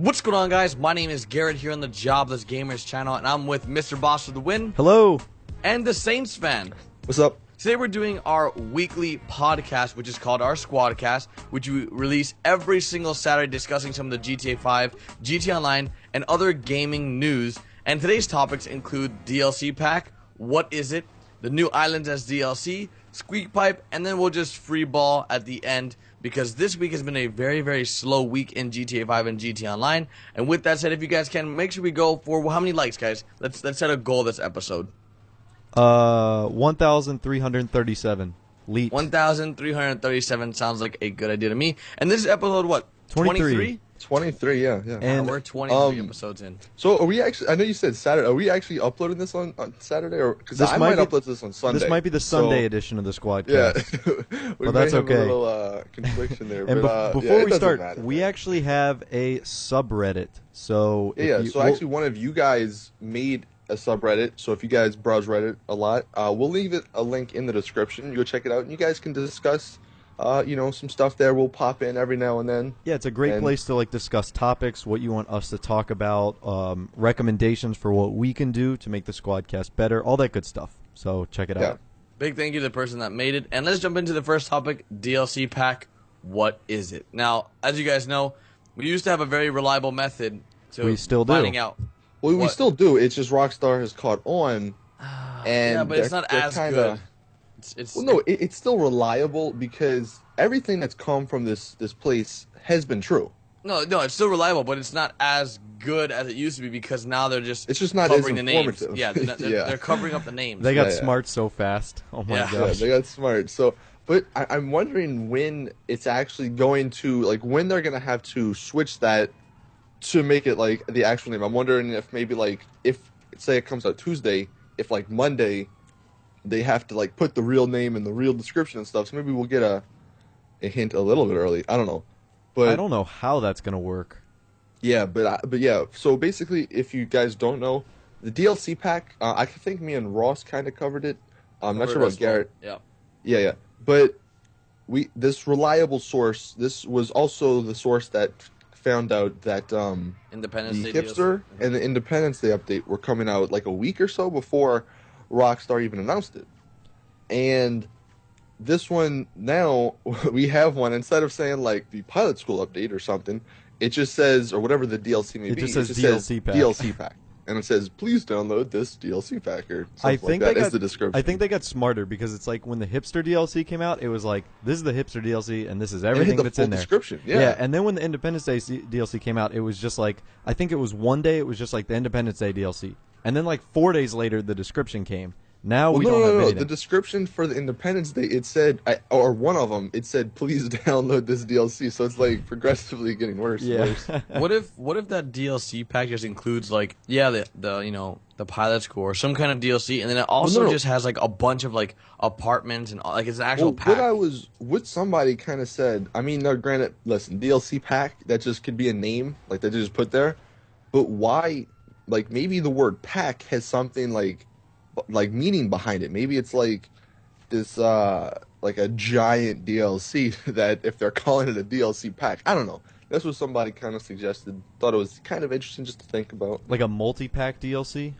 What's going on, guys? My name is Garrett here on the Jobless Gamers channel, and I'm with Mr. Boss of the Win. Hello. And the Saints fan. What's up? Today we're doing our weekly podcast, which is called our Squadcast, which we release every single Saturday discussing some of the GTA 5, GTA Online, and other gaming news. And today's topics include DLC pack, what is it, the new islands as DLC, Squeak Pipe, and then we'll just free ball at the end, because this week has been a very, very slow week in GTA 5 and GTA Online. And with that said, if you guys can, make sure we go for, well, how many likes, guys? Let's set a goal this episode. 1,337. Leet. 1,337 sounds like a good idea to me. And this is episode, what, 23? 23, yeah. And we're 23 episodes in. So are we actually, I know you said Saturday, are we actually uploading this on Saturday? Or because I might upload this on Sunday. This might be the Sunday edition of the Squadcast. Yeah. Well, that's okay. A little confliction there. And but, before we start, matter, we actually have a subreddit. So actually one of you guys made a subreddit, so if you guys browse Reddit a lot, we'll leave a link in the description. You go check it out, and you guys can discuss some stuff there. We'll pop in every now and then. Yeah, it's a great place to discuss topics, what you want us to talk about, recommendations for what we can do to make the Squadcast better, all that good stuff. So check it out. Big thank you to the person that made it. And let's jump into the first topic, DLC pack. What is it? Now, as you guys know, we used to have a very reliable method to finding out. Well, we still do. It's just Rockstar has caught on, and yeah, but it's not as good. It's still reliable because everything that's come from this place has been true. No, it's still reliable, but it's not as good as it used to be because now they're just it's just not covering as the names. informative. They're covering up the names. They got smart so fast. Oh my gosh. Yeah, they got smart. So, but I'm wondering when it's actually going to when they're going to have to switch that to make it the actual name. I'm wondering if maybe if say it comes out Tuesday, if Monday they have to put the real name and the real description and stuff. So maybe we'll get a hint a little bit early. I don't know, but I don't know how that's gonna work. Yeah, but yeah. So basically, if you guys don't know, the DLC pack, I think me and Ross kind of covered it. I'm not sure about Garrett. Yeah. But this reliable source. This was also the source that found out that Independence the Day hipster and the Independence Day update were coming out a week or so before Rockstar even announced it. And this one, now we have one, instead of saying the pilot school update or something, it just says, or whatever the DLC may be, it just says DLC pack. And it says, please download this DLC pack, or something like that is the description. I think they got smarter because it's when the hipster DLC came out, it was this is the hipster DLC and this is everything that's in there. Description, yeah. And then when the Independence Day DLC came out, it was just I think it was one day, it was just the Independence Day DLC. And then 4 days later, the description came. Now we don't have anything. The description for the Independence Day, it said, or one of them, it said, please download this DLC. So it's progressively getting worse. Yeah. And worse. What if that DLC pack just includes the pilot school or some kind of DLC, and then it also just has a bunch of apartments and it's an actual pack. What somebody kind of said. I mean, now granted, listen, DLC pack, that just could be a name that they just put there, but why? Maybe the word pack has something meaning behind it. Maybe it's this a giant DLC that if they're calling it a DLC pack, I don't know. That's what somebody kind of suggested. Thought it was kind of interesting just to think about. A multi-pack DLC?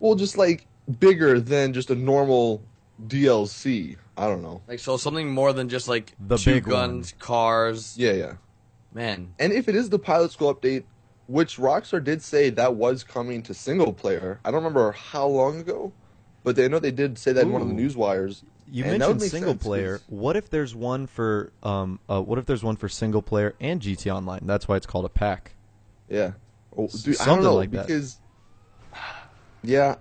Well, just bigger than just a normal DLC. I don't know. So something more than just the two big guns, cars. Yeah. Man. And if it is the pilot school update, which Rockstar did say that was coming to single player. I don't remember how long ago, but I know they did say that in one of the news wires. You mentioned single player. What if there's one for single player and GTA Online? That's why it's called a pack. Yeah. Well, dude, I Something don't know, like because yeah,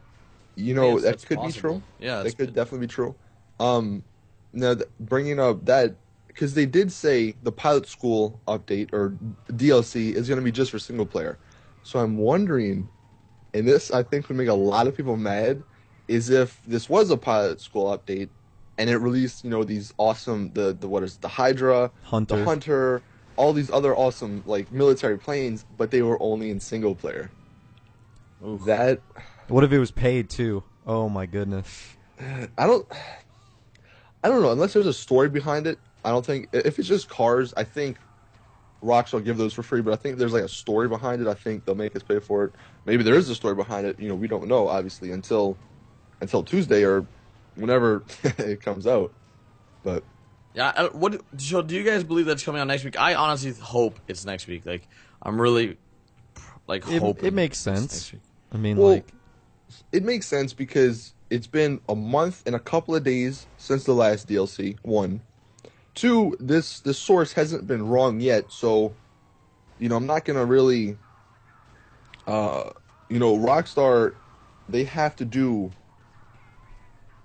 that could be true. Yeah, that could definitely be true. Now bringing up that, because they did say the pilot school update or DLC is going to be just for single player. So I'm wondering, and this I think would make a lot of people mad, is if this was a pilot school update and it released, these awesome, the Hydra, Hunter. the Hunter, all these other awesome military planes, but they were only in single player. Oof. What if it was paid too? Oh my goodness. I don't know, unless there's a story behind it. I don't think, if it's just cars, I think Rockstar give those for free, but I think there's like a story behind it. I think they'll make us pay for it. Maybe there is a story behind it. You know, we don't know obviously until Tuesday or whenever it comes out. But Yeah, so do you guys believe that's coming out next week? I honestly hope it's next week. Like, I'm really, like, hoping. It makes it's sense. next week. I mean, well, like, it makes sense because it's been a month and a couple of days since the last DLC. 1, 2, this source hasn't been wrong yet, so you know I'm not gonna really, Rockstar, they have to do,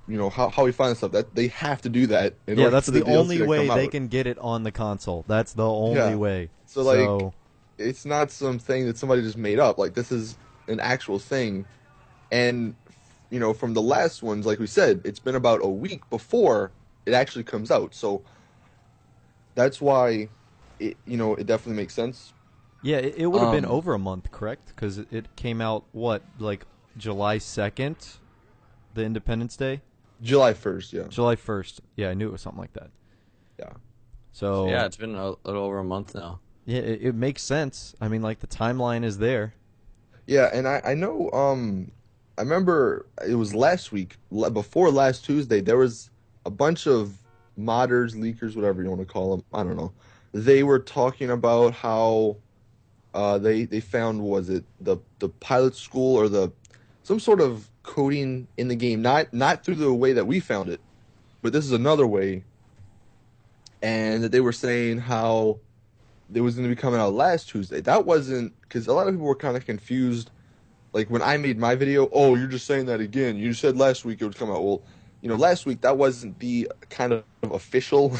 how we find this stuff. That they have to do that. yeah, that's the DLC only to way come they out. can get it on the console. That's the only Yeah. way. So like, it's not something that somebody just made up. Like this is an actual thing, and from the last ones, like we said, it's been about a week before it actually comes out. So that's why it definitely makes sense. yeah, it would have been over a month, correct? Because it came out like July 2nd, the Independence Day. July 1st, yeah. July 1st. Yeah, I knew it was something like that. Yeah. So Yeah, it's been a little over a month now. yeah, it makes sense. I mean, like the timeline is there. Yeah, and I know, I remember it was last week, before last Tuesday, there was a bunch of modders, leakers, whatever you want to call them, I don't know. They were talking about how they found, was it the pilot school or some sort of coding in the game, not through the way that we found it, but this is another way, and that they were saying how it was going to be coming out last Tuesday. That wasn't, because a lot of people were kind of confused. Like when I made my video, oh, you're just saying that again. You said last week it would come out. Well, last week that wasn't the kind of official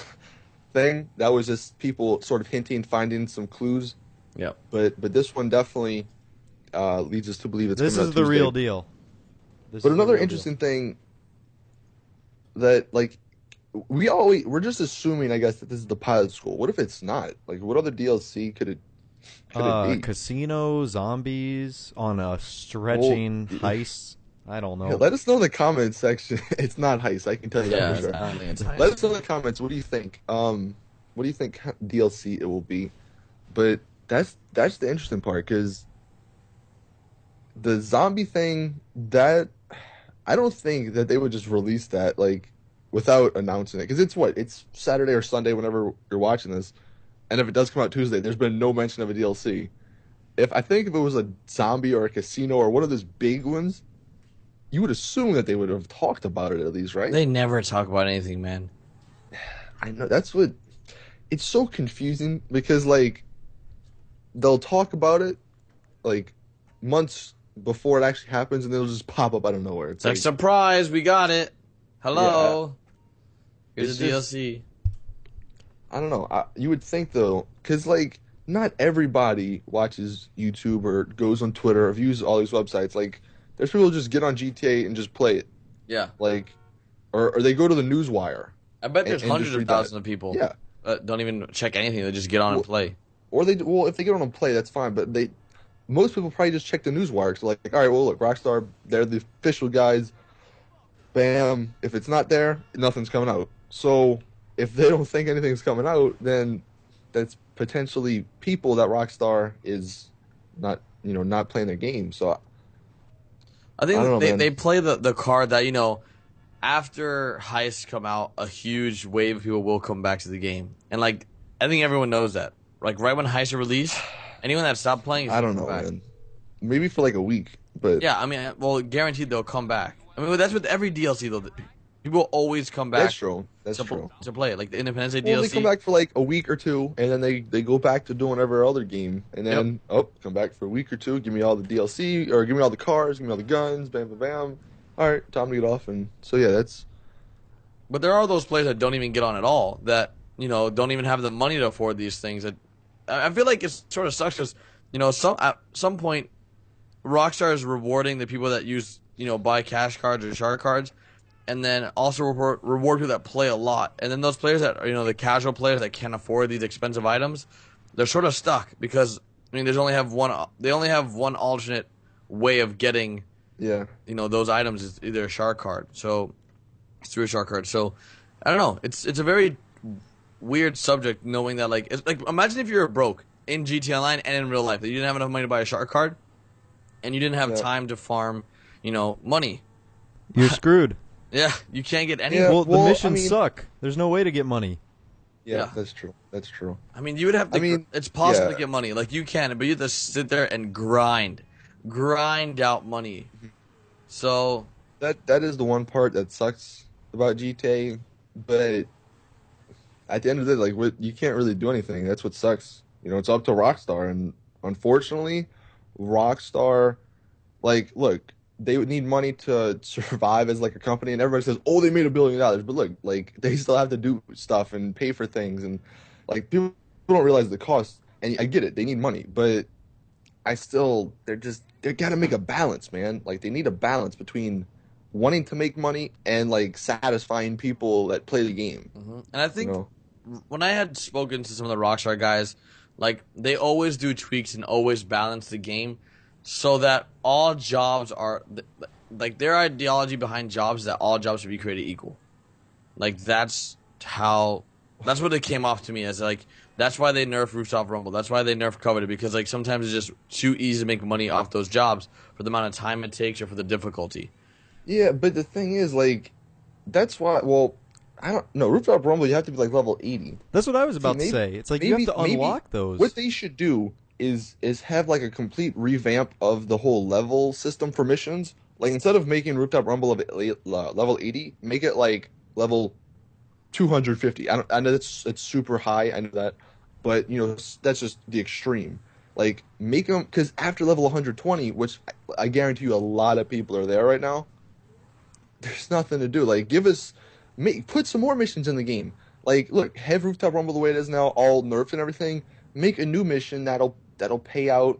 thing. That was just people sort of hinting, finding some clues. Yeah. But this one definitely leads us to believe it's This coming is out the Tuesday. real deal. But another interesting thing that, like, we're just assuming, I guess, that this is the pilot school. What if it's not? Like, what other DLC could it be? Casino, zombies on a stretching heist. I don't know. Yeah, let us know in the comments section. It's not heist, I can tell you Yeah, that for sure. I don't think it's heist. Let us know in the comments. What do you think? What do you think DLC it will be? But that's the interesting part, because the zombie thing, that I don't think that they would just release that like without announcing it, because it's Saturday or Sunday whenever you're watching this, and if it does come out Tuesday, there's been no mention of a DLC. If it was a zombie or a casino or one of those big ones, you would assume that they would have talked about it at least, right? They never talk about anything, man. I know, it's so confusing, because like they'll talk about it like months before it actually happens, and it'll just pop up out of nowhere. It's like, surprise, we got it. Hello. Here's It's the just- DLC. I don't know. You would think though, because like not everybody watches YouTube or goes on Twitter or views all these websites. Like there's people who just get on GTA and just play it. Yeah. Like, or they go to the newswire. I bet there's and hundreds just of read that. thousands of people Yeah. that don't even check anything. They just get on and play. Or if they get on and play, that's fine. But most people probably just check the newswire. So like, all right, well look, Rockstar, they're the official guys. Bam. If it's not there, nothing's coming out. So if they don't think anything's coming out, then that's potentially people that Rockstar is not playing their game. So I think I don't know, man. they play the card that, after heists come out, a huge wave of people will come back to the game. And, like, I think everyone knows that. Like, right when heists are released, anyone that stopped playing is I don't gonna know, come back. man. Maybe for like a week, but Yeah, I mean, well, guaranteed they'll come back. I mean, that's with every DLC, though. People always come back that's true. That's true. to play it. Like, the Independence Day Well, DLC. they come back for like a week or two, and then they go back to doing whatever other game, and then come back for a week or two, give me all the DLC, or give me all the cars, give me all the guns, bam, bam, bam. All right, time to get off, and so yeah, that's But there are those players that don't even get on at all, that, don't even have the money to afford these things. That I feel like it sort of sucks because, at some point, Rockstar is rewarding the people that use, buy cash cards or shark cards, and then also reward people that play a lot. And then those players that, the casual players that can't afford these expensive items, they're sort of stuck because, they only have one alternate way of getting, yeah. those items is either a shark card. So, it's through a shark card. So, I don't know. It's a very weird subject knowing that like it's like imagine if you were broke in GTA Online and in real life that you didn't have enough money to buy a shark card and you didn't have time to farm, money. You're screwed. Yeah, you can't get any. Yeah. Well, the Well, missions suck. There's no way to get money. Yeah, Yeah. that's true. That's true. I mean, you would have to. I mean, it's possible yeah. to get money, like you can, but you have to sit there and grind out money. So That is the one part that sucks about GTA, but at the end of the day, like you can't really do anything. That's what sucks. It's up to Rockstar, and unfortunately, Rockstar, like, look, they would need money to survive as like a company, and everybody says, "Oh, they made $1 billion," but look, like they still have to do stuff and pay for things, and like people don't realize the cost. And I get it, they need money, but they gotta make a balance, man. Like they need a balance between wanting to make money and like satisfying people that play the game. And I think when I had spoken to some of the Rockstar guys, like they always do tweaks and always balance the game so that all jobs are like their ideology behind jobs is that all jobs should be created equal. Like that's what it came off to me as. Like that's why they nerfed Rooftop Rumble. That's why they nerfed Coveted, because like sometimes it's just too easy to make money off those jobs for the amount of time it takes or for the difficulty. Yeah, but the thing is, like, that's why. Well, I don't know. Rooftop Rumble, you have to be like level 80. That's what I was about to say. It's like you have to unlock those. What they should do is have like a complete revamp of the whole level system for missions. Like instead of making Rooftop Rumble level 80, make it like level 250. I know it's super high. I know that, but that's just the extreme. Like make them, because after level 120, which I guarantee you a lot of people are there right now, there's nothing to do. Like put some more missions in the game. Like look, have Rooftop Rumble the way it is now, all nerfed and everything. Make a new mission that'll pay out,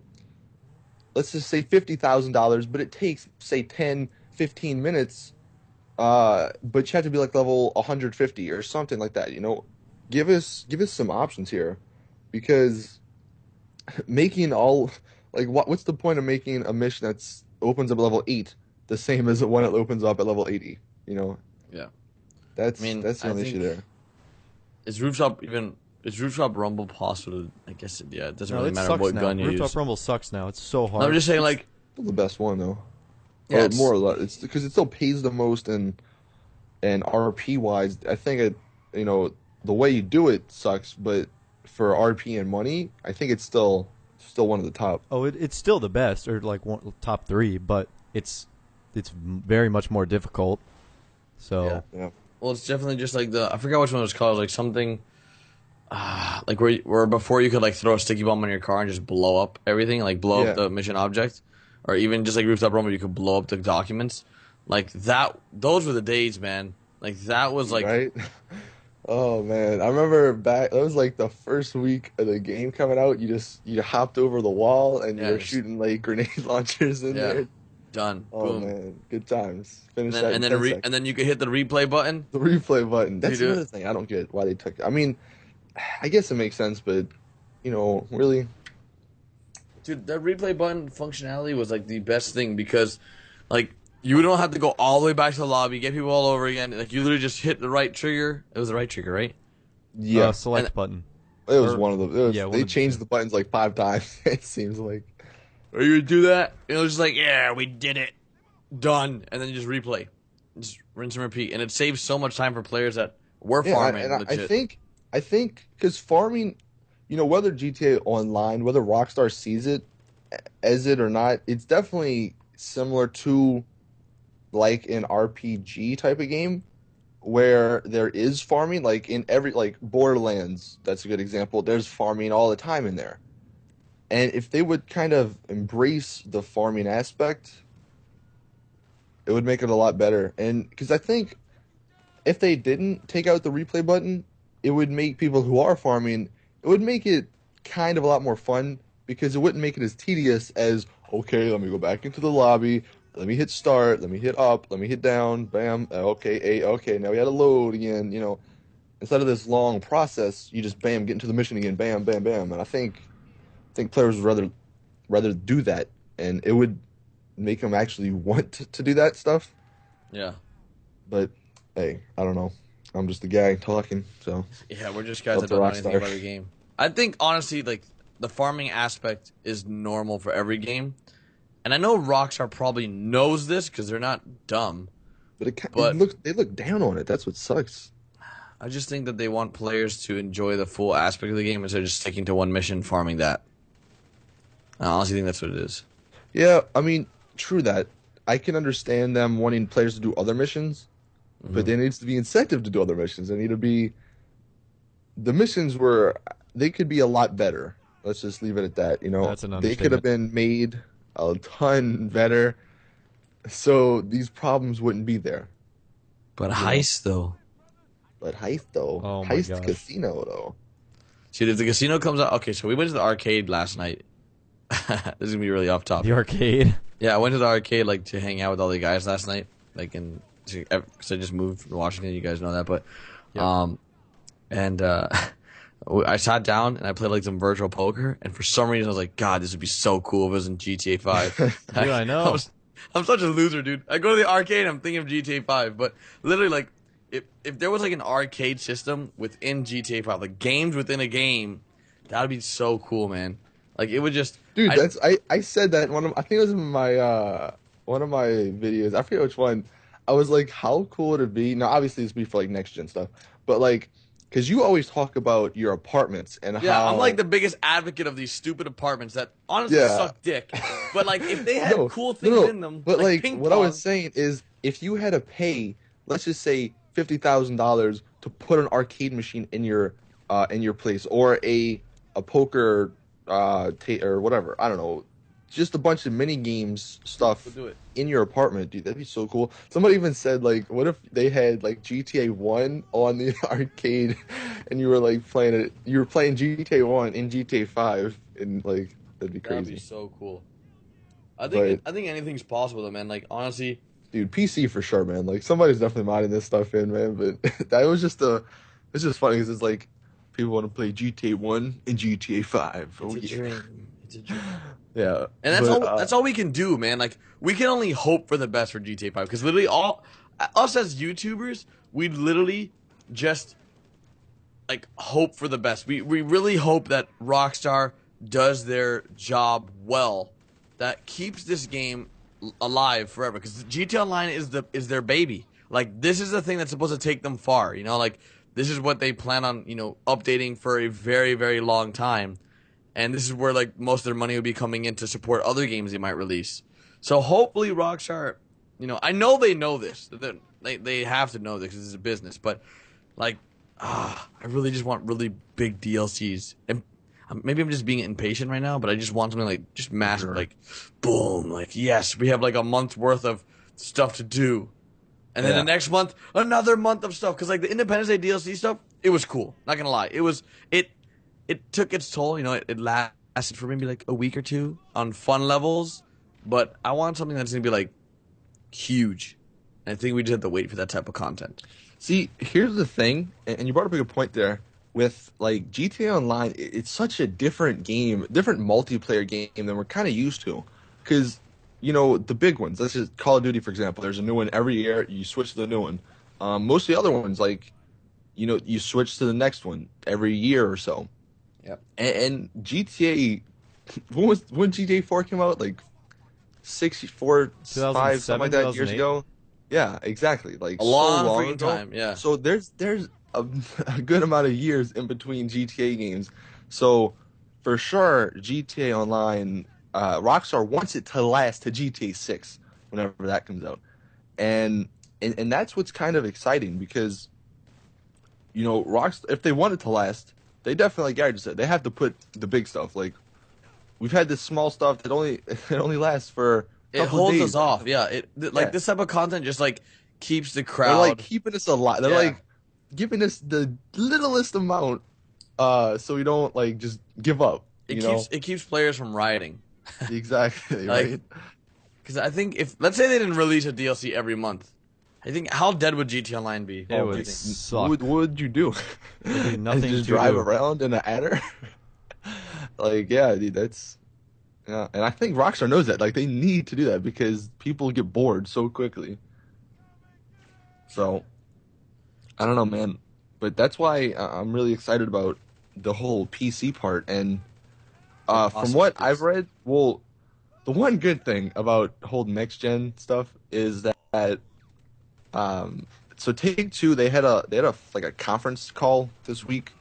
let's just say $50,000, but it takes say 10, 15 minutes. But you have to be like level 150 or something like that. Give us some options here, because making all like what's the point of making a mission that's opens up at level 8 the same as the one that opens up at level 80? Yeah. That's the only issue there. Is Rooftop Rumble possible? I guess it doesn't really it matter sucks what now. gun you Rooftop use. Rumble sucks now. It's so hard. No, I'm just saying, like, Still the best one though. yeah, Or more or less. It's because it still pays the most, and RP wise, I think the way you do it sucks, but for RP and money, I think it's still one of the top. Oh, it's still the best, or like top 3, but it's very much more difficult. So Yeah. well, it's definitely just like I forgot which one it was called, like something, like where before you could like throw a sticky bomb on your car and just blow up everything, like blow up the mission object, or even just like Rooftop Rumble, you could blow up the documents, like that. Those were the days, man. Like that was like right. Oh man, I remember that was like the first week of the game coming out. You hopped over the wall and you were shooting like grenade launchers in there. Done. Oh Boom. man, good times. Finish And that. then, In 10 seconds. and then you could hit the replay button. The replay button. That's You do another thing I don't get why they took it. I mean, I guess it makes sense, but really. Dude, that replay button functionality was like the best thing, because like you don't have to go all the way back to the lobby, get people all over again. Like you literally just hit the right trigger. It was the right trigger, right? Yeah, select button. it was one of them. yeah, one they of the changed two. the buttons like 5 times. It seems like. Or you would do that, and it was just like, yeah, we did it, done, and then you just replay, just rinse and repeat, and it saves so much time for players that were farming. and legit. I think because farming, whether GTA Online, whether Rockstar sees it as it or not, it's definitely similar to like an RPG type of game where there is farming. Like in like Borderlands, that's a good example. There's farming all the time in there. And if they would kind of embrace the farming aspect, it would make it a lot better. And because I think if they didn't take out the replay button, it would make people who are farming, it would make it kind of a lot more fun, because it wouldn't make it as tedious as, okay, let me go back into the lobby, let me hit start, let me hit up, let me hit down, bam, okay, okay, now we had to load again, Instead of this long process, you just bam, get into the mission again, bam, bam, bam. And I think players would rather do that, and it would make them actually want to do that stuff. Yeah. But hey, I don't know. I'm just the guy talking. So Yeah, we're just guys Up that to don't know anything Rockstar. about the game. I think honestly, like the farming aspect is normal for every game, and I know Rockstar probably knows this because they're not dumb. but But they look down on it. That's what sucks. I just think that they want players to enjoy the full aspect of the game instead of just sticking to one mission, farming that. I honestly think that's what it is. Yeah, I mean, true that. I can understand them wanting players to do other missions, but there needs to be incentive to do other missions. They need to be the missions were they could be a lot better. Let's just leave it at that. You know, That's an they could have understatement. been made a ton better, so these problems wouldn't be there. But know? heist though, But Heist though, Oh my Heist gosh. Casino though. see if the casino comes out. Okay, so we went to the arcade last night. This is gonna be really off topic. The arcade. Yeah, I went to the arcade like to hang out with all the guys last night. Like because I just moved from Washington. You guys know that, but Yep. and I sat down and I played like some virtual poker. And for some reason, I was like, God, this would be so cool if it was in GTA 5. Dude, I know. I'm such a loser, dude. I go to the arcade and I'm thinking of GTA 5, but literally, like, if there was like an arcade system within GTA 5, like games within a game, that would be so cool, man. Like it would just, Dude, I- I said that in I think it was in my one of my videos. I forget which one. I was like, how cool would it be? Now, obviously, this would be for like next gen stuff, but like, because you always talk about your apartments and Yeah, how I'm like the biggest advocate of these stupid apartments that honestly Yeah. suck dick. But like, if they had cool things in them, But like, ping what I pong, was saying is, if you had to pay, let's just say $50,000 to put an arcade machine in your place, or a poker or whatever, I don't know, just a bunch of mini games stuff we'll do it. in your apartment, dude, that'd be so cool. Somebody even said like, what if they had like GTA 1 on the arcade, and you were like playing it, you were playing GTA 1 in GTA 5, and like that'd be That'd crazy. be so cool. I think But- I think anything's possible, though, man. Like honestly, Dude, PC for sure, man. Like somebody's definitely modding this stuff in, man. But that was just it's just funny because it's like people want to play GTA 1 and GTA 5. Oh it's a yeah, dream. It's a dream. yeah. And that's But, all. That's all we can do, man. Like we can only hope for the best for GTA 5 because literally all us as YouTubers, we literally just like hope for the best. We really hope that Rockstar does their job well, that keeps this game alive forever. Because GTA Online is their baby. Like this is the thing that's supposed to take them far. You know, like this is what they plan on updating for a very very long time. And this is where like most of their money will be coming in to support other games they might release. So hopefully Rockstar, I know they know this. They have to know this because it's a business. But like, I really just want really big DLCs. And maybe I'm just being impatient right now, but I just want something like just massive, Sure. like boom, like yes, we have like a month's worth of stuff to do. And then Yeah. the next month, another month of stuff. Because like the Independence Day DLC stuff, it was cool. Not gonna lie, it took its toll. It lasted for maybe like a week or two on fun levels, but I want something that's gonna be like huge. And I think we just have to wait for that type of content. See, here's the thing, and you brought up a good point there. With like GTA Online, it's such a different game, different multiplayer game than we're kind of used to. Because, the big ones, let's just Call of Duty, for example, there's a new one every year, you switch to the new one. Most of the other ones, like, you switch to the next one every year or so. Yep. And GTA, when GTA 4 came out? Like 64, 5, something like that, years 2007, ago? Yeah, exactly. Like A long so long freaking ago. time, yeah. So there's a good amount of years in between GTA games. So for sure, GTA Online, Rockstar wants it to last to GTA 6 whenever that comes out, and that's what's kind of exciting because Rockstar, if they want it to last, they definitely, like Gary just said, they have to put the big stuff. Like we've had this small stuff that only lasts for a It couple holds days. us off. Yeah. Yeah. This type of content just like keeps the They're crowd. like keeping us alive. They're Yeah. like giving us the littlest amount, so we don't like just give up. It keeps players from rioting. Exactly Like, right. Because I think if let's say they didn't release a DLC every month, I think how dead would GTA Online be? It Do you would think? suck. What would you do? There'd be nothing just to drive do. around in an adder? Like, yeah, dude, that's yeah. And I think Rockstar knows that. Like, they need to do that because people get bored so quickly. So, I don't know, man. But that's why I'm really excited about the whole PC part. And from what I've read, well, the one good thing about whole next gen stuff is that so Take-Two they had a like a conference call this week,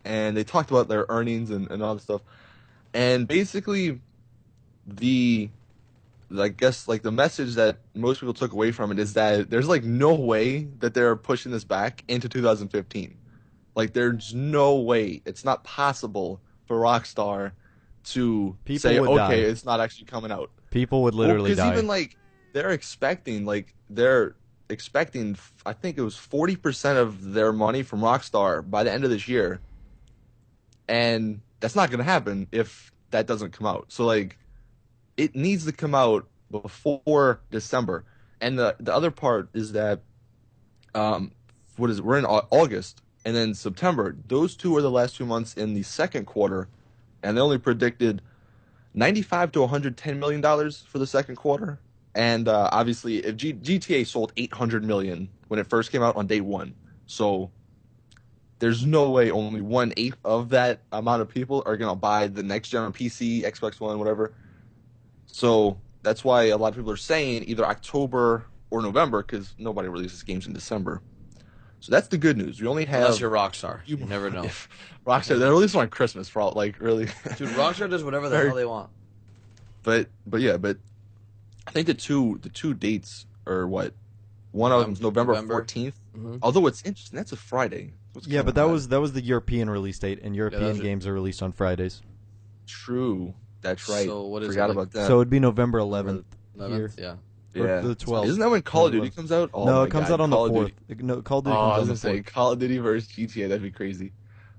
and they talked about their earnings and all this stuff. And basically, the I guess like the message that most people took away from it is that there's like no way that they're pushing this back into 2015. Like there's no way, it's not possible for Rockstar to People say, would okay, die. it's not actually coming out. People would literally Because die. even like they're expecting, I think it was 40% of their money from Rockstar by the end of this year, and that's not going to happen if that doesn't come out. So like, it needs to come out before December. And the other part is that, what is it? We're in August and then September. Those two are the last 2 months in the second quarter, and they only predicted $95 to $110 million for the second quarter. And obviously, if GTA sold 800 million when it first came out on day one, so there's no way only 1/8 of that amount of people are gonna buy the next gen on PC, Xbox One, whatever. So that's why a lot of people are saying either October or November, because nobody releases games in December. So that's the good news. We only have Unless you're Rockstar. You never know. Rockstar. They're releasing on Christmas for all, like really. Dude, Rockstar does whatever the hell they want. But I think the two dates are what? One of them's November 14th. Mm-hmm. Although it's interesting, that's a Friday. Yeah, but that was the European release date, and European Yeah, games are released on Fridays. true. That's right. So what is Forgot it, like- about that. So it'd be November 11th. 11th, yeah. Or yeah, the 12th. Isn't that when Call of Duty comes out? Oh no, my it comes God, out on the Call of 4th. Duty. No, Call of Duty Oh, I comes was on gonna the say 4th. Call of Duty versus GTA. That'd be crazy.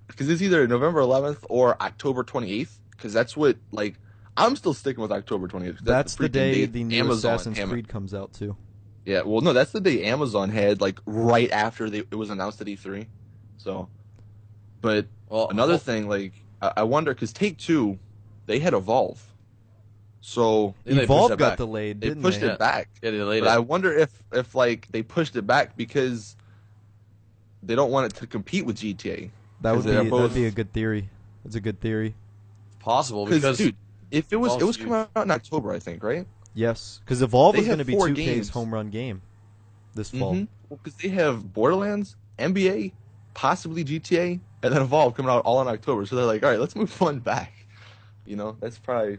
Because it's either November 11th or October 28th. Because that's what like I'm still sticking with October 28th. That's the freaking day day the new Amazon Assassin's had- Creed comes out, too. Yeah, well, no, that's the day Amazon had like right after it was announced at E3. So, but Well, another thing, like I wonder because Take-Two, they had Evolve, so They pushed Evolve that got back. delayed, they didn't pushed they? it back. Yeah, they delayed But I it. wonder if like they pushed it back because they don't want it to compete with GTA. That would 'Cause they're be both- a good theory. That's a good theory. Possible Because because dude, if it was Evolve's coming out in October, I think, right? Yes, because Evolve They is have going to be 4 2K's games. home run game this fall. Mhm. Well, because they have Borderlands, NBA, possibly GTA, and then Evolve coming out all in October. So they're like, all right, let's move one back. You know, that's probably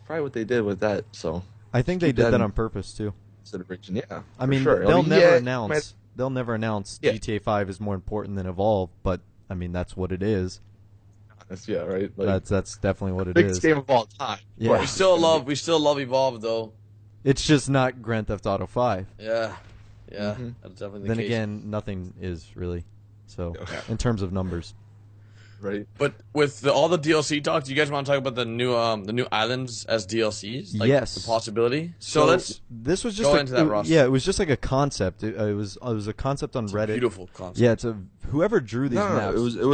what they did with that. So I think they keep did that that in on purpose too. consideration, yeah. I for mean, sure. they'll never yeah, announce. They'll never announce Yeah. GTA 5 is more important than Evolve, but I mean that's what it is. yeah, right. Like, That's definitely what it biggest is. game of all time. Yeah. Right. we still love Evolve though. It's just not Grand Theft Auto 5. Yeah, Mhm. that's definitely the Then case. again, nothing is really. So Okay. in terms of numbers, Right. But with all the DLC talk, do you guys want to talk about the new islands as DLCs? Like Yes. the possibility. So let's this was just go into that, Ross. Yeah, it was just like a concept. It was a concept on Reddit. beautiful concept. Yeah, it's whoever drew these No, maps. it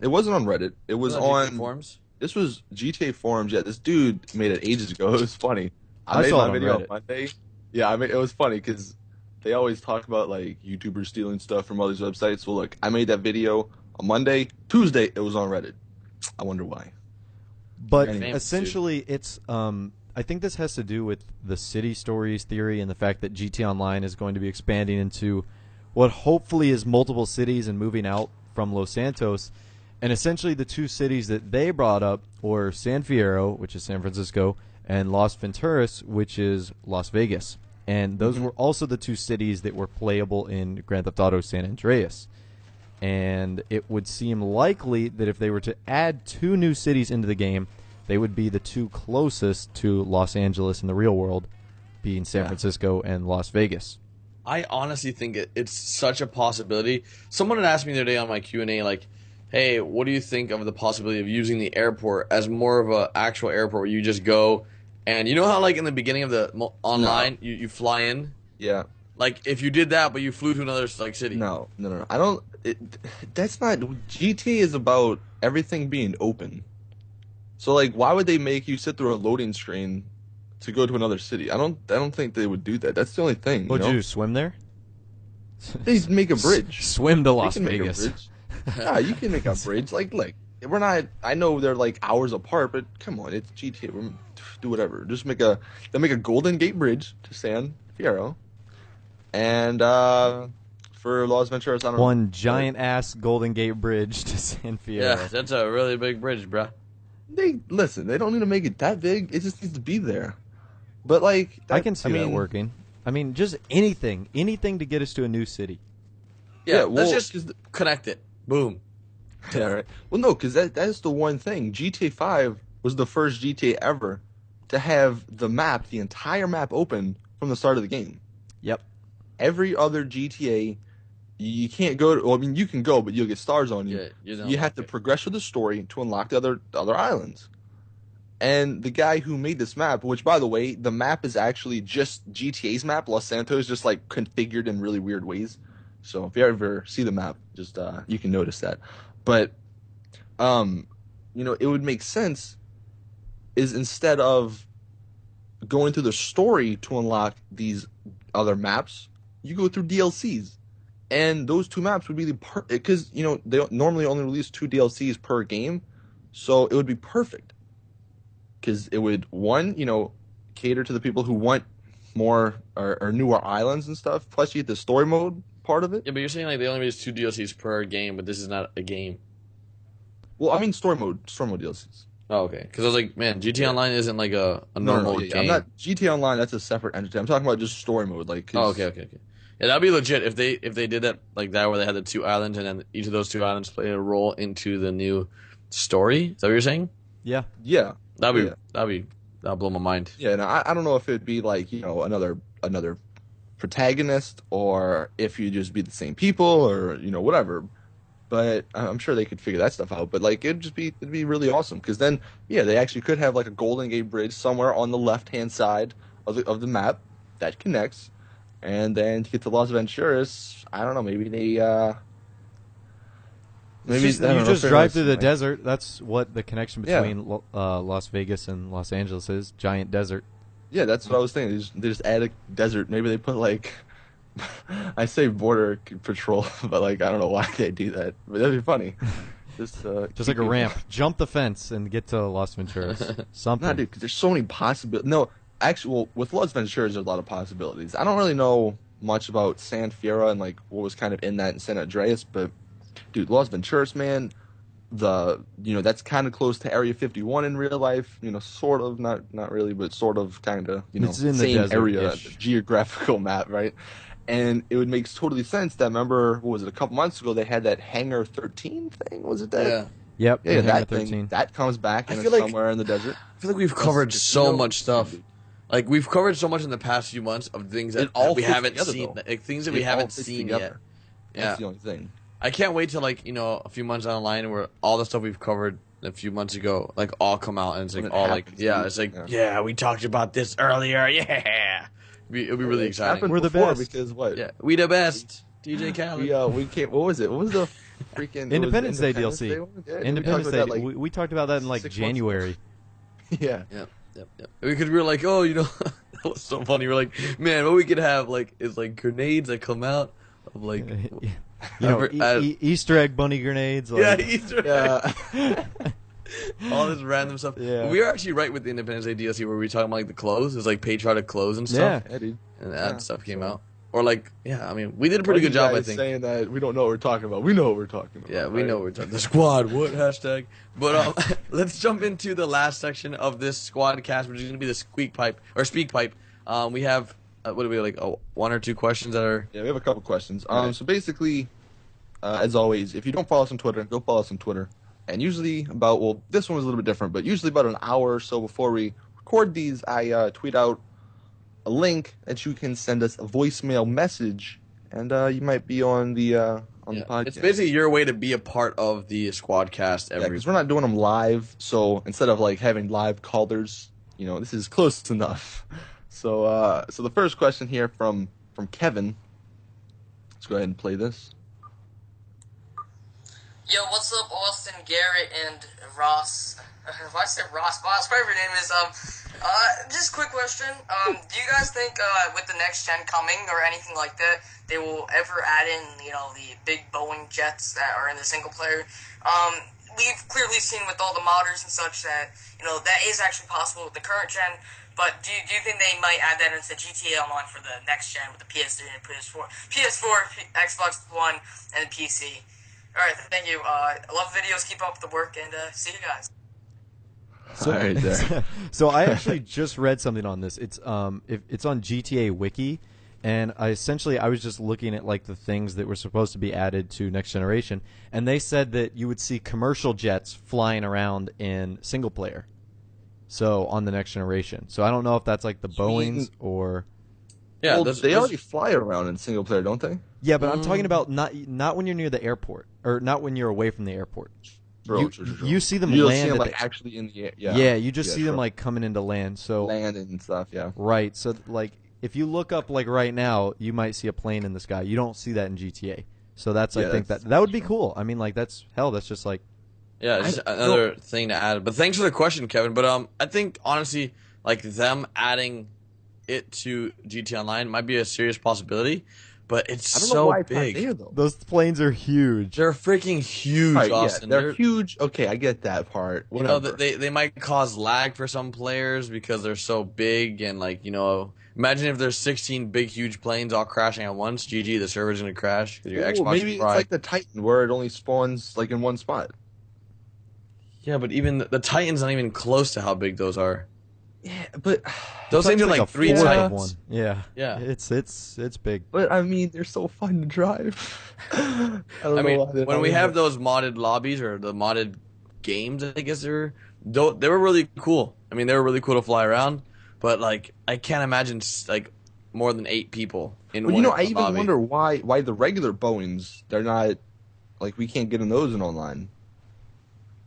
wasn't on Reddit. It was on forums. This was GTA forums. Yeah, this dude made it ages ago. It was funny. I made saw my it on video Reddit. on Monday. Yeah, it was funny because they always talk about like YouTubers stealing stuff from all these websites. Well, look, I made that video on Monday. Tuesday, it was on Reddit. I wonder why. But Anyway. essentially, it's I think this has to do with the city stories theory and the fact that GT Online is going to be expanding into what hopefully is multiple cities and moving out from Los Santos. And essentially, the two cities that they brought up were San Fierro, which is San Francisco, and Las Venturas, which is Las Vegas. And those were also the two cities that were playable in Grand Theft Auto San Andreas. And it would seem likely that if they were to add 2 new cities into the game, they would be the 2 closest to Los Angeles in the real world, being San Yeah. Francisco and Las Vegas. I honestly think it's such a possibility. Someone had asked me the other day on my Q&A, like, hey, what do you think of the possibility of using the airport as more of an actual airport where you just go and you know how like in the beginning of the online you fly in? Yeah. Like if you did that but you flew to another like city. No. I don't. That's not. GTA is about everything being open. So like, why would they make you sit through a loading screen to go to another city? I don't think they would do that. That's the only thing. Would you know? you swim there? They make a bridge. Swim to They Las can make a Vegas. bridge. Yeah, you can make a bridge. Like, we're not. I know they're like hours apart, but come on, it's GTA. Do whatever. Just they'll make a Golden Gate Bridge to San Fierro, and for Las Venturas, I don't know. One giant ass Golden Gate Bridge to San Fierro. Yeah, that's a really big bridge, bruh. They don't need to make it that big. It just needs to be there. But like, I can see that working. I mean, just anything to get us to a new city. Yeah, well, let's just connect it. Boom. Yeah, right. Well, no, because that's the one thing. GTA 5 was the first GTA ever to have the entire map open from the start of the game. Yep. Every other GTA, you can't go to. Well, I mean, you can go, but you'll get stars on you. Yeah, you have to progress with the story to unlock the other islands. And the guy who made this map, which by the way, the map is actually just GTA's map. Los Santos just like configured in really weird ways. So if you ever see the map, just you can notice that. But it would make sense is instead of going through the story to unlock these other maps, you go through DLCs. And those two maps would be because they normally only release 2 DLCs per game, so it would be perfect. Because it would cater to the people who want more or newer islands and stuff. Plus, you get the story mode part of it. Yeah, but you're saying like they only release 2 DLCs per game, but this is not a game. Well, I mean story mode DLCs. Oh, okay. Because I was like, man, GTA Online isn't like a normal game. I'm not GTA Online. That's a separate entity. I'm talking about just story mode. Okay. Yeah, that'd be legit if they did that like that, where they had the 2 islands and then each of those 2 islands play a role into the new story. Is that what you're saying? Yeah. Yeah. That'd blow my mind. Yeah, no, I don't know if it'd be like another protagonist or if you just be the same people or whatever. But I'm sure they could figure that stuff out. But like it'd be really awesome because then they actually could have like a Golden Gate Bridge somewhere on the left hand side of the map that connects, and then to get to Las Venturas, I don't know, maybe they you just drive through the desert. That's what the connection between Las Vegas and Los Angeles is. Giant desert. Yeah, that's what I was thinking. They just add a desert. Maybe they put like I say border patrol, but like I don't know why they do that. But that'd be funny. Just like a ramp. Jump the fence and get to Las Venturas. Something. No, dude, because there's so many possibilities. No, actually, well, with Las Venturas, there's a lot of possibilities. I don't really know much about San Fierro and like what was kind of in that in San Andreas, but dude, Las Venturas, man, that's kind of close to Area 51 in real life. Sort of, not really, but sort of, kind of. It's in the same desert-ish. area, geographical map, right? And it would make totally sense that, remember, what was it, a couple months ago, they had that Hangar 13 thing? Was it that? Yeah. Yep. Yeah, that 13. thing. That comes back and I it's feel like- somewhere in the desert. I feel like we've covered so much stuff. Like we've covered so much in the past few months of things that It all we fits haven't together, seen, though. like things that It we all haven't fits seen together. yet. That's the only thing. I can't wait till like a few months down the line where all the stuff we've covered a few months ago like all come out and it's like When it all like happens, it's like we talked about this earlier. Yeah, it'll be really exciting. Happened We're the before best. Because what? Yeah, we the best. DJ Khaled. We came. What was it? What was the freaking Independence Day Independence DLC. one? Yeah, Independence we Day. talked about that, We talked about that in like 6 months ago. January. Yeah. Yep. Because we were like, that was so funny. We're like, man, what we could have like is like grenades that come out of like Easter egg bunny grenades. Like, Easter Yeah. all this random stuff. Yeah. We were actually right with the Independence Day DLC where we were talking about like the clothes. It was like patriotic clothes and stuff. Yeah, dude. And that stuff came out. Or like, I mean, we did a pretty good job, I think. Saying that we don't know what we're talking about. We know what we're talking about. Yeah, we right? know we're talking. The squad, what hashtag? But let's jump into the last section of this Squadcast, which is going to be the speak pipe. We have what do we like? 1 or 2 questions that are. Yeah, we have a couple questions. Right. So basically, as always, if you don't follow us on Twitter, go follow us on Twitter. And usually this one was a little bit different, but usually about an hour or so before we record these, I tweet out a link that you can send us a voicemail message, and you might be on the podcast. It's basically your way to be a part of the Squadcast every. because we're not doing them live, so instead of like having live callers, this is close enough. So the first question here from Kevin. Let's go ahead and play this. Yo, what's up, Austin, Garrett, and Ross? Why I said Ross? Whatever your name is. Just a quick question. Do you guys think with the next gen coming or anything like that, they will ever add in, the big Boeing jets that are in the single player. We've clearly seen with all the modders and such that, that is actually possible with the current gen. But do you think they might add that into GTA Online for the next gen with the PS3 and PS4, Xbox One, and the PC? All right, thank you. I love videos. Keep up the work, and see you guys. So I actually just read something on this. It's it's on GTA Wiki, and I was just looking at like the things that were supposed to be added to Next Generation, and they said that you would see commercial jets flying around in single player. So on the Next Generation. So I don't know if that's like the Boeings or. Yeah, well, they already fly around in single player, don't they? Yeah, but I'm talking about not when you're near the airport, or not when you're away from the airport. True. You see them you land see them, like actually in the air. Yeah, you just see them like coming into land. So land and stuff. Yeah. Right. So like if you look up like right now, you might see a plane in the sky. You don't see that in GTA. So I think that would be cool. I mean, like that's just like. Yeah, it's just another thing to add. But thanks for the question, Kevin. But I think honestly, like them adding it to GTA Online might be a serious possibility. But it's so big. There, though. Those planes are huge. They're freaking huge, right, Austin. Yeah, they're huge. Okay, I get that part. Whatever. They might cause lag for some players because they're so big and imagine if there's 16 big huge planes all crashing at once. GG, the server's gonna crash because your Xbox. Maybe it's like the Titan where it only spawns like in one spot. Yeah, but even the Titan's not even close to how big those are. Yeah, but those things are like 3 Titans. One. Yeah, yeah, it's big. But I mean, they're so fun to drive. I mean, when we have those modded lobbies or the modded games, I guess they were really cool. I mean, they were really cool to fly around. But like, I can't imagine like more than 8 people in one. I even wonder why the regular Boeings they're not like we can't get in those in online.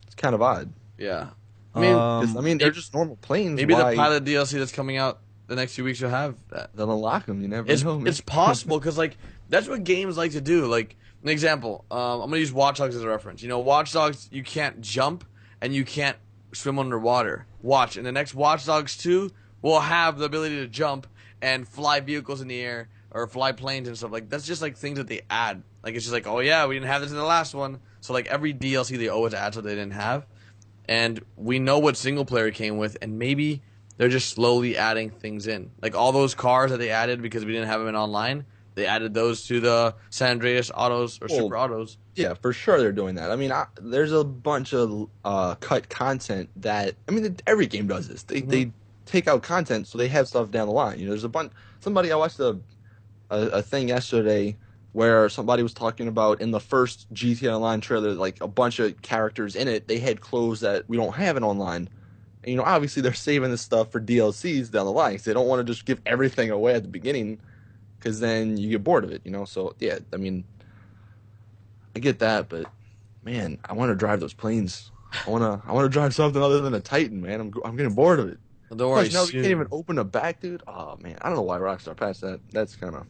It's kind of odd. Yeah. I mean, they're just normal planes. Maybe the pilot DLC that's coming out the next few weeks will have that. They'll unlock them. You never know. It's possible because like that's what games like to do. Like an example, I'm gonna use Watch Dogs as a reference. Watch Dogs, you can't jump and you can't swim underwater. Watch, in the next Watch Dogs 2, we'll have the ability to jump and fly vehicles in the air or fly planes and stuff. Like that's just like things that they add. Like it's just like, oh yeah, we didn't have this in the last one. So like every DLC they always add something they didn't have. And we know what single player came with, and maybe they're just slowly adding things in. Like all those cars that they added because we didn't have them in online, they added those to the San Andreas autos or Super Autos. Yeah, for sure they're doing that. I mean, there's a bunch of cut content that, I mean, every game does this. They take out content so they have stuff down the line. There's a bunch. Somebody, I watched a thing yesterday where somebody was talking about in the first GTA Online trailer, like a bunch of characters in it, they had clothes that we don't have in online. And, obviously they're saving this stuff for DLCs down the line because they don't want to just give everything away at the beginning because then you get bored of it, So, yeah, I mean, I get that, but, man, I want to drive those planes. I want to drive something other than a Titan, man. I'm getting bored of it. Well, don't worry, now we can't even open a back, dude. Oh, man, I don't know why Rockstar passed that. That's kind of...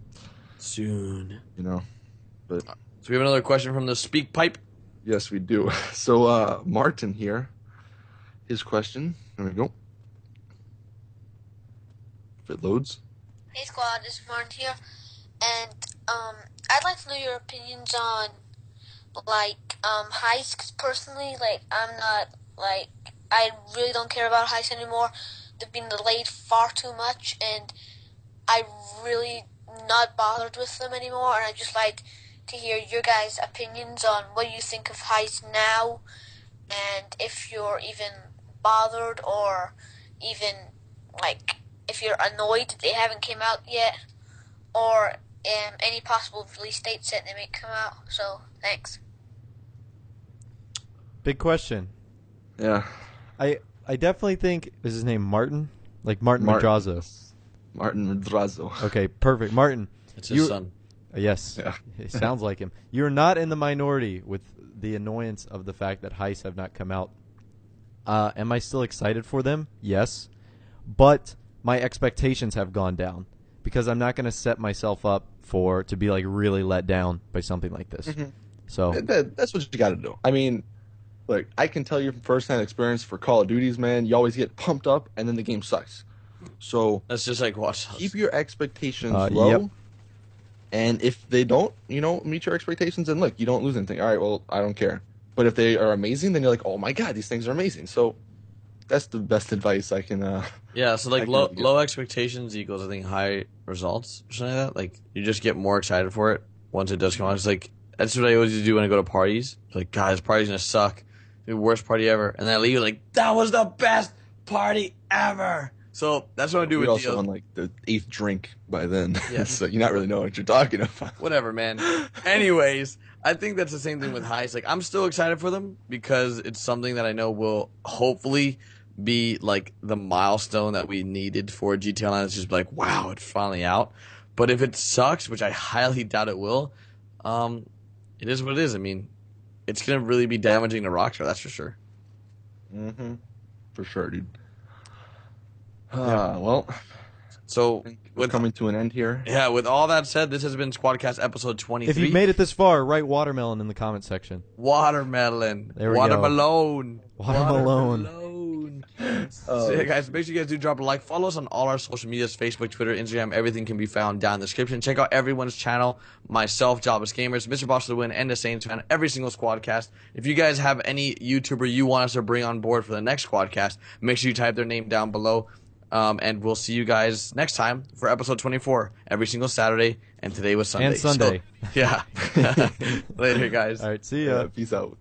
Soon. But so we have another question from the Speak Pipe. Yes, we do. So Martin here, his question. There we go. If it loads. Hey squad, this is Martin here, and I'd like to know your opinions on heists. 'Cause personally, I'm not I really don't care about heists anymore. They've been delayed far too much, and I really not bothered with them anymore, and I just like to hear your guys' opinions on what you think of heists now, and if you're even bothered or even if you're annoyed that they haven't came out yet, or any possible release dates that they may come out. So thanks. Big question. Yeah. I definitely think, is his name Martin? Like Martin Madrazo. Martin Madrazo. Okay, perfect. Martin. It's his son. Yes. Yeah. It sounds like him. You're not in the minority with the annoyance of the fact that heists have not come out. Am I still excited for them? Yes. But my expectations have gone down because I'm not going to set myself up to be really let down by something like this. Mm-hmm. So that's what you got to do. I mean, look, I can tell you from firsthand experience for Call of Duties, man, you always get pumped up and then the game sucks. So that's just like Watch Dogs. Keep your expectations low. Yep. And if they don't, meet your expectations, then look, you don't lose anything. All right, well, I don't care. But if they are amazing, then you're like, oh my god, these things are amazing. So that's the best advice I can. Yeah, so like low expectations equals I think high results or something like that. Like you just get more excited for it once it does come out. It's like that's what I always do when I go to parties. It's like, God, this party's gonna suck. The worst party ever. And then I leave like, that was the best party ever. So that's what I do with also deals. on like the 8th drink by then. Yeah. So you're not really knowing what you're talking about. Whatever, man. Anyways, I think that's the same thing with Heist. Like, I'm still excited for them because it's something that I know will hopefully be like the milestone that we needed for GTA Online. It's just like, wow, it's finally out. But if it sucks, which I highly doubt it will, it is what it is. I mean, it's going to really be damaging to Rockstar, that's for sure. Mm-hmm. For sure, dude. Well, so we're coming to an end here. Yeah, with all that said, this has been Squadcast episode 23. If you've made it this far, write watermelon in the comment section. Watermelon. There we Watermelon. go. Watermelon. So yeah, guys, make sure you guys do drop a like. Follow us on all our social medias, Facebook, Twitter, Instagram. Everything can be found down in the description. Check out everyone's channel, myself, Jobless Gamers, Mr. Boss of the Win, and the Saints fan, every single Squadcast. If you guys have any YouTuber you want us to bring on board for the next Squadcast, make sure you type their name down below. And we'll see you guys next time for episode 24, every single Saturday, and today was Sunday. And Sunday. So, yeah. Later, guys. All right, see ya. Peace out.